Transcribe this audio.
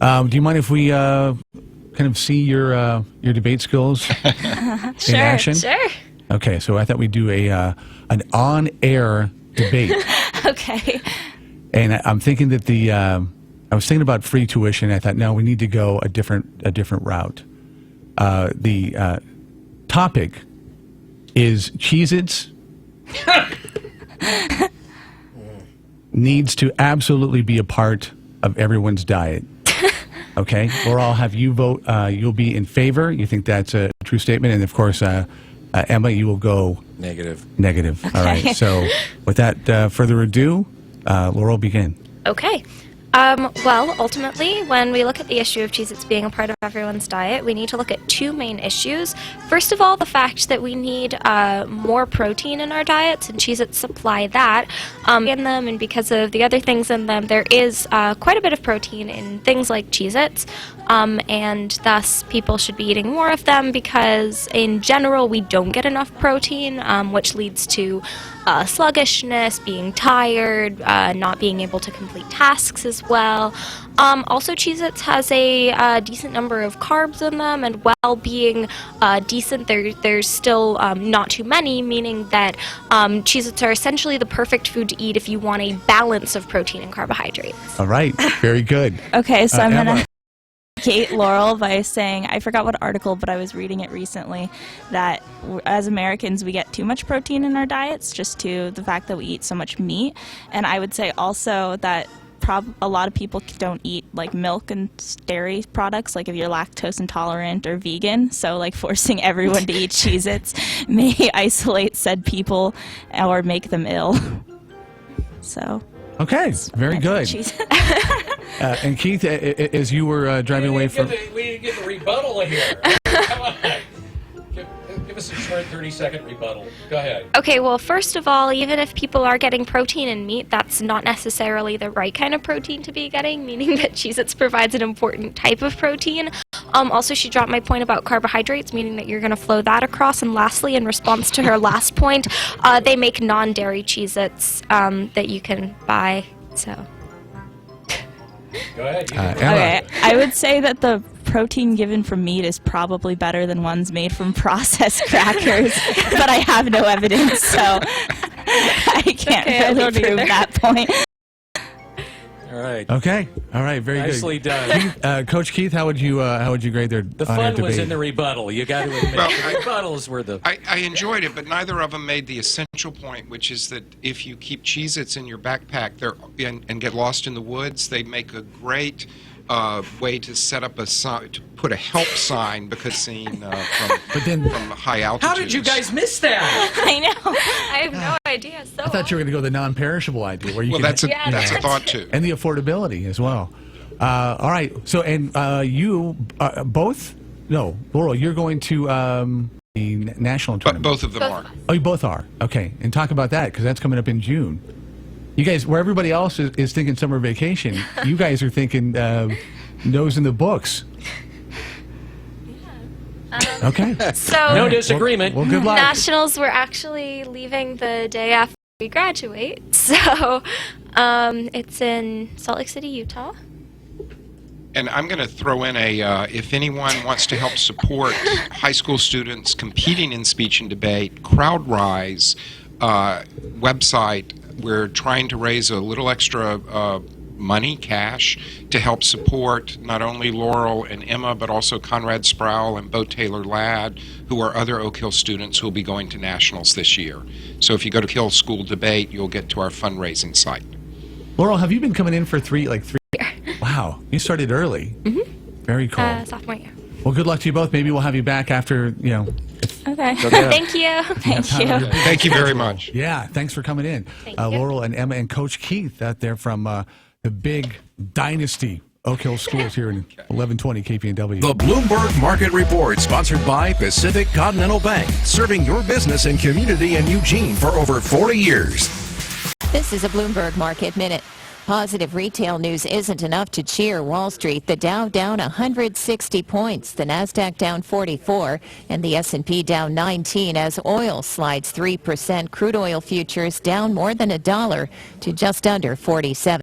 Do you mind if we kind of see your debate skills in action? Sure. Okay, so I thought we'd do an on-air debate. Okay. And I'm thinking that I was thinking about free tuition. I thought, no, we need to go a different route. The topic is Cheez-Its needs to absolutely be a part of everyone's diet. Okay, Laura, I'll have you vote. You'll be in favor. You think that's a true statement, and of course, Emma, you will go negative. Okay. All right. So, without further ado, Laura will begin. Okay. Well, ultimately, when we look at the issue of Cheez-Its being a part of everyone's diet, we need to look at two main issues. First of all, the fact that we need more protein in our diets, and Cheez-Its supply that in them, and because of the other things in them, there is quite a bit of protein in things like Cheez-Its, and thus people should be eating more of them because, in general, we don't get enough protein, which leads to sluggishness, being tired, not being able to complete tasks as well. Also, Cheez-Its has a decent number of carbs in them, and while being decent, there's still not too many, meaning that Cheez-Its are essentially the perfect food to eat if you want a balance of protein and carbohydrates. All right, very good. Okay, so I'm going Emma. to Kate Laurel by saying, I forgot what article, but I was reading it recently, that as Americans we get too much protein in our diets just to the fact that we eat so much meat. And I would say also that a lot of people don't eat like milk and dairy products, like if you're lactose intolerant or vegan. So like forcing everyone to eat Cheez-Its may isolate said people or make them ill. So. Okay, very good. Cheez-Its. And Keith, as you were driving away from... We didn't get the rebuttal here. Come on. Give us a short 30-second rebuttal. Go ahead. Okay, well, first of all, even if people are getting protein in meat, that's not necessarily the right kind of protein to be getting, meaning that Cheez-Its provides an important type of protein. Also, she dropped my point about carbohydrates, meaning that you're going to flow that across. And lastly, in response to her last point, they make non-dairy Cheez-Its that you can buy, so... Go ahead. Okay, I would say that the protein given from meat is probably better than ones made from processed crackers, but I have no evidence, so I can't really prove that point. All right. Okay. All right. Very Nicely good. done. Coach Keith, how would you grade their The on-air fun was debate? in the rebuttal. You got to admit, Well, the rebuttals were the... I enjoyed it, but neither of them made the essential point, which is that if you keep Cheez-Its in your backpack and get lost in the woods, they make a great way to set up a sign, to put a help sign, because seen from high altitudes. How did you guys miss that? I know. I have no idea. So I thought you were going to go the non-perishable idea, where you Well, can, that's a thought too. and the affordability as well. All right. So, and you both? No, Laurel, you're going to the national But tournament. both of them are. Oh, you both are. Okay, and talk about that because that's coming up in June. You guys, where everybody else is thinking summer vacation, you guys are thinking nose in the books. Okay. So No disagreement. Well, good luck. nationals were actually leaving the day after we graduate, so it's in Salt Lake City, Utah. And I'm going to throw in if anyone wants to help support high school students competing in speech and debate, CrowdRise website, we're trying to raise a little extra money, cash, to help support not only Laurel and Emma, but also Conrad Sproul and Bo Taylor Ladd, who are other Oak Hill students who will be going to nationals this year. So if you go to Hill School Debate, you'll get to our fundraising site. Laurel, have you been coming in for three? Wow, you started early. Mm-hmm. Very cool. Sophomore year. Well, good luck to you both. Maybe we'll have you back after, Okay. Thank you. Thank you. Thank you very much. Yeah, thanks for coming in. Thank you. Laurel and Emma and Coach Keith out there from the big dynasty Oak Hill schools here in 1120 KPNW. The Bloomberg Market Report, sponsored by Pacific Continental Bank, serving your business and community in Eugene for over 40 years. This is a Bloomberg Market Minute. Positive retail news isn't enough to cheer Wall Street. The Dow down 160 points, the Nasdaq down 44, and the S&P down 19 as oil slides 3%. Crude oil futures down more than $1 to just under 47.